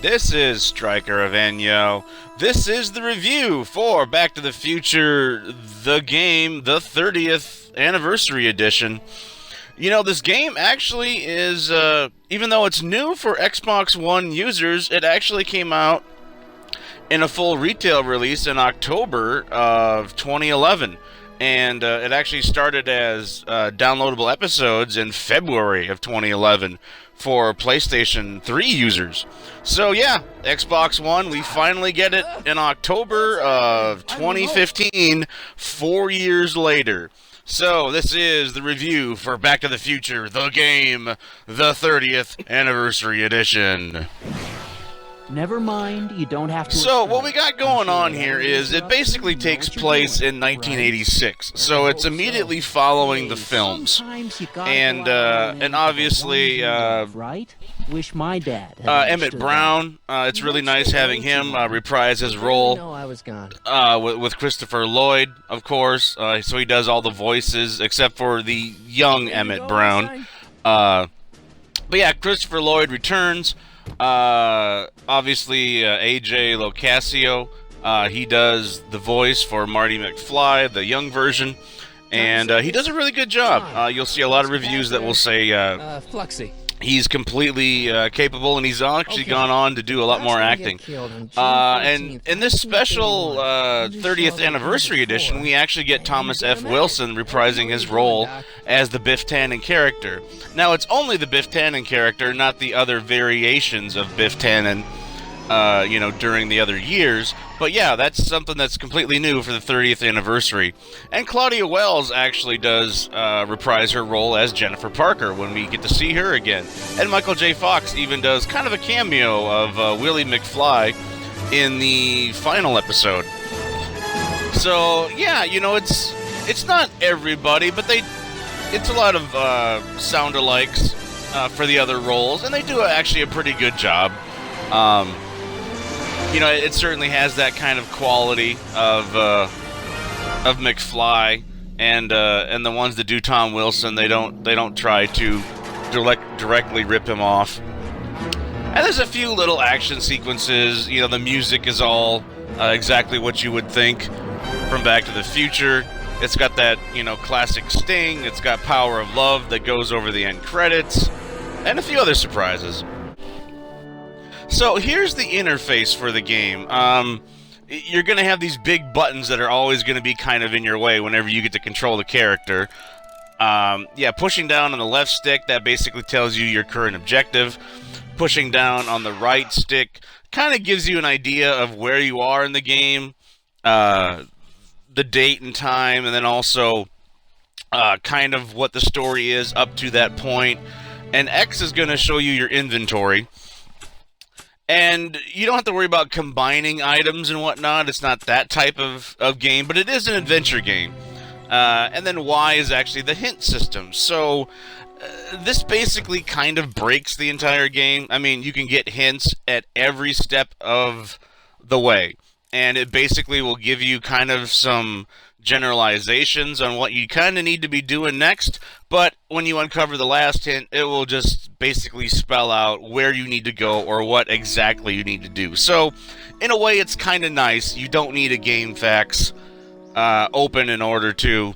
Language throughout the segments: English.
This is Stryker of Enyo. This is the review for Back to the Future, the game, the 30th Anniversary Edition. You know, this game actually is, even though it's new for Xbox One users, it actually came out in a full retail release in October of 2011. And it actually started as downloadable episodes in February of 2011 for PlayStation 3 users. So yeah, Xbox One, we finally get it in October of 2015, 4 years later. So this is the review for Back to the Future, the game, the 30th Anniversary Edition. Never mind, you don't have to. So what we got going on here is it basically takes place in 1986. So it's immediately following the films, and obviously right? Wish my dad. Emmett Brown. It's really nice having him reprise his role. No, I was gone. With Christopher Lloyd, of course. So he does all the voices except for the young Emmett Brown. But yeah, Christopher Lloyd returns. Obviously, AJ Locascio, he does the voice for Marty McFly, the young version, and he does a really good job. You'll see a lot of reviews that will say Fluxy. he's completely capable, and he's actually gone on to do a lot more acting. And in this special 30th Anniversary Edition, we actually get Thomas F. Wilson reprising his role as the Biff Tannen character. Now, it's only the Biff Tannen character, not the other variations of Biff Tannen, during the other years. But yeah, that's something that's completely new for the 30th anniversary. And Claudia Wells actually does reprise her role as Jennifer Parker when we get to see her again. And Michael J. Fox even does kind of a cameo of Willie McFly in the final episode. So yeah, it's not everybody, but it's a lot of sound-alikes for the other roles, and they do actually a pretty good job. It certainly has that kind of quality of McFly, and the ones that do Tom Wilson, they don't try to directly rip him off. And there's a few little action sequences. The music is all exactly what you would think from Back to the Future. It's got that, classic sting. It's got Power of Love that goes over the end credits, and a few other surprises. So here's the interface for the game. You're going to have these big buttons that are always going to be kind of in your way whenever you get to control the character. Pushing down on the left stick, that basically tells you your current objective. Pushing down on the right stick kind of gives you an idea of where you are in the game. The date and time, and then also kind of what the story is up to that point. And X is going to show you your inventory. And you don't have to worry about combining items and whatnot. It's not that type of game, but it is an adventure game. And then Y is actually the hint system. So this basically kind of breaks the entire game. I mean, you can get hints at every step of the way. And it basically will give you kind of some generalizations on what you kind of need to be doing next. But when you uncover the last hint, it will just basically spell out where you need to go or what exactly you need to do. So, in a way, it's kind of nice. You don't need a GameFAQs open in order to,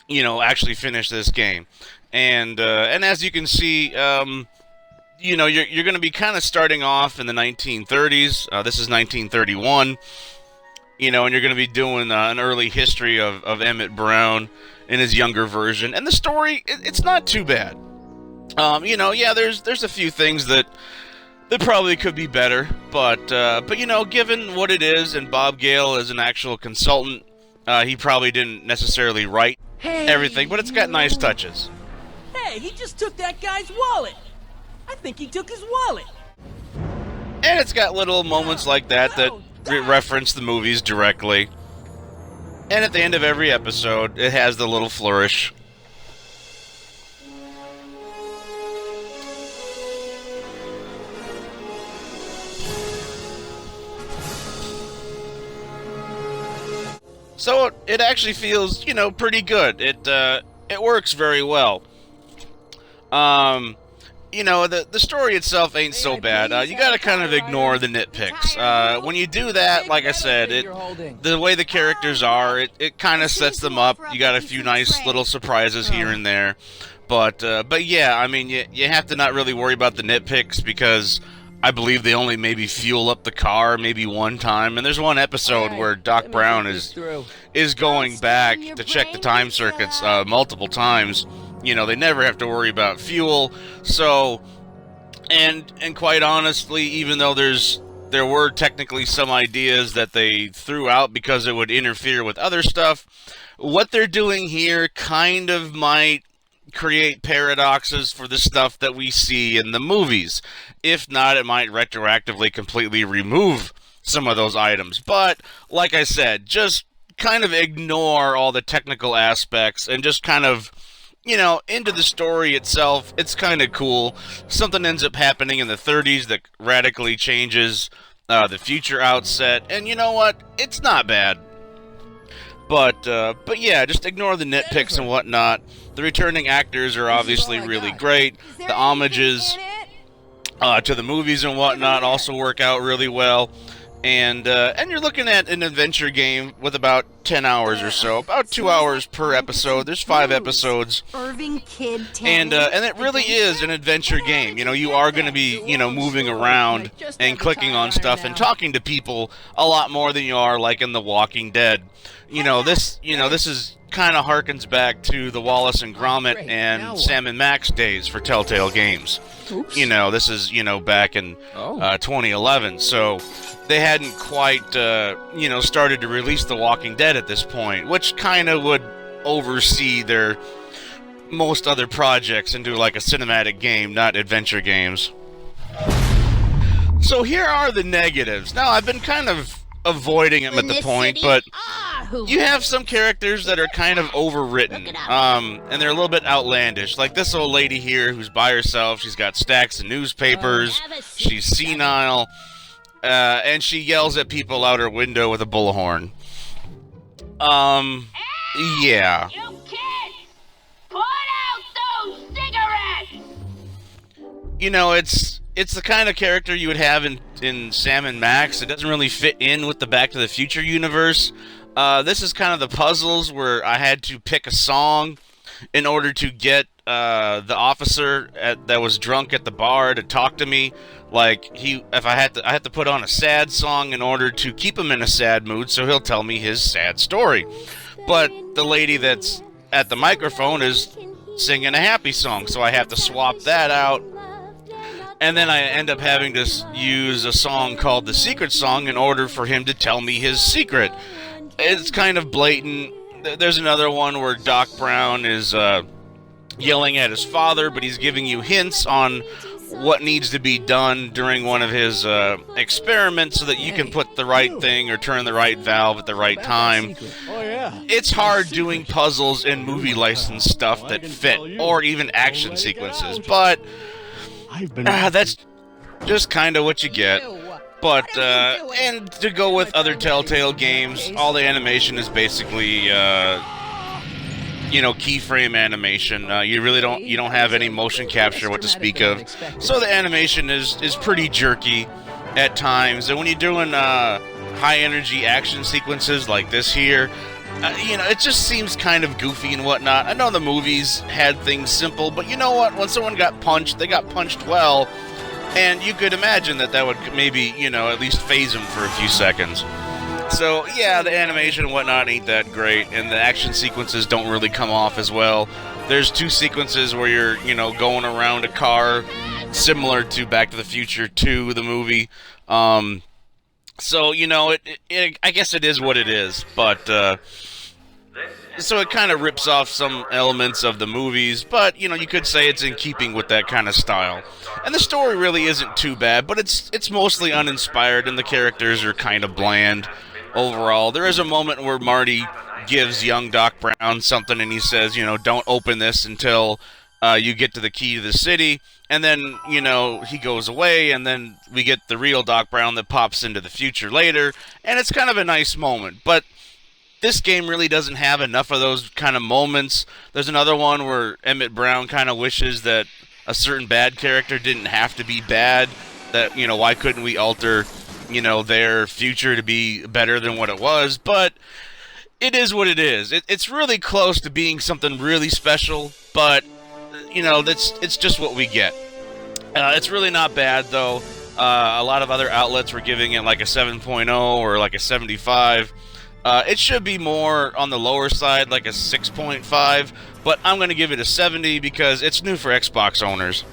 actually finish this game. And as you can see, you're going to be kind of starting off in the 1930s. This is 1931. And you're going to be doing an early history of Emmett Brown in his younger version. And the story, it's not too bad. There's a few things that probably could be better. But given what it is, and Bob Gale is an actual consultant, he probably didn't necessarily write everything, but it's got nice touches. Hey, he just took that guy's wallet. I think he took his wallet. And it's got little moments like that reference the movies directly. And at the end of every episode, it has the little flourish. So it actually feels, you know, pretty good. It works very well. You know, the story itself ain't so bad. You gotta kind of ignore the nitpicks. When you do that, like I said, the way the characters are, it kind of sets them up. You got a few nice little surprises here and there. But yeah, I mean, you have to not really worry about the nitpicks because I believe they only maybe fuel up the car maybe one time. And there's one episode where Doc Brown is going back to check the time circuits multiple times. You know, they never have to worry about fuel. So, and quite honestly, even though there were technically some ideas that they threw out because it would interfere with other stuff, what they're doing here kind of might create paradoxes for the stuff that we see in the movies. If not, it might retroactively completely remove some of those items. But, like I said, just kind of ignore all the technical aspects and just kind of, you know, into the story itself. It's kind of cool. Something ends up happening in the 30s that radically changes the future outset, and you know what? It's not bad. But yeah, just ignore the nitpicks and whatnot. The returning actors are obviously really great. The homages to the movies and whatnot also work out really well. And you're looking at an adventure game with about 10 hours or so, about 2 hours per episode. There's 5 episodes, and it really is an adventure game. You know, you are going to be, you know, moving around and clicking on stuff and talking to people a lot more than you are like in The Walking Dead. This is kind of harkens back to the Wallace and Gromit and Sam and Max days for Telltale Games. Oops. You know, this is, you know, back in 2011, so they hadn't quite, started to release The Walking Dead at this point, which kind of would oversee their most other projects into like a cinematic game, not adventure games. So here are the negatives. Now, I've been kind of avoiding them at the point, but you have some characters that are kind of overwritten, and they're a little bit outlandish. Like this old lady here who's by herself. She's got stacks of newspapers. She's senile. And she yells at people out her window with a bullhorn. Yeah. You kids! Put out those cigarettes! You know, it's the kind of character you would have in Sam and Max. It doesn't really fit in with the Back to the Future universe. This is kind of the puzzles where I had to pick a song in order to get the officer that was drunk at the bar to talk to me. Like I had to put on a sad song in order to keep him in a sad mood, so he'll tell me his sad story. But the lady that's at the microphone is singing a happy song, so I have to swap that out. And then I end up having to use a song called The Secret Song in order for him to tell me his secret. It's kind of blatant. There's another one where Doc Brown is yelling at his father, but he's giving you hints on what needs to be done during one of his experiments so that you can put the right thing or turn the right valve at the right time. It's hard doing puzzles and movie license stuff that fit, or even action sequences, but that's just kind of what you get. But, and to go with other Telltale games, all the animation is basically, keyframe animation. You don't have any motion capture, what to speak of. So the animation is pretty jerky at times. And when you're doing, high energy action sequences like this here, it just seems kind of goofy and whatnot. I know the movies had things simple, but you know what? When someone got punched, they got punched well. And you could imagine that would maybe, at least phase them for a few seconds. So, yeah, the animation and whatnot ain't that great, and the action sequences don't really come off as well. There's 2 sequences where you're, going around a car, similar to Back to the Future 2, the movie. So, I guess it is what it is, but, so it kind of rips off some elements of the movies, but, you could say it's in keeping with that kind of style. And the story really isn't too bad, but it's mostly uninspired, and the characters are kind of bland overall. There is a moment where Marty gives young Doc Brown something, and he says, don't open this until you get to the key to the city. And then, he goes away, and then we get the real Doc Brown that pops into the future later, and it's kind of a nice moment. But this game really doesn't have enough of those kind of moments. There's another one where Emmett Brown kind of wishes that a certain bad character didn't have to be bad. That, you know, why couldn't we alter, you know, their future to be better than what it was? But it is what it is. It's really close to being something really special, but, you know, it's just what we get. It's really not bad, though. A lot of other outlets were giving it like a 7.0 or like a 75. It should be more on the lower side, like a 6.5, but I'm going to give it a 70 because it's new for Xbox owners.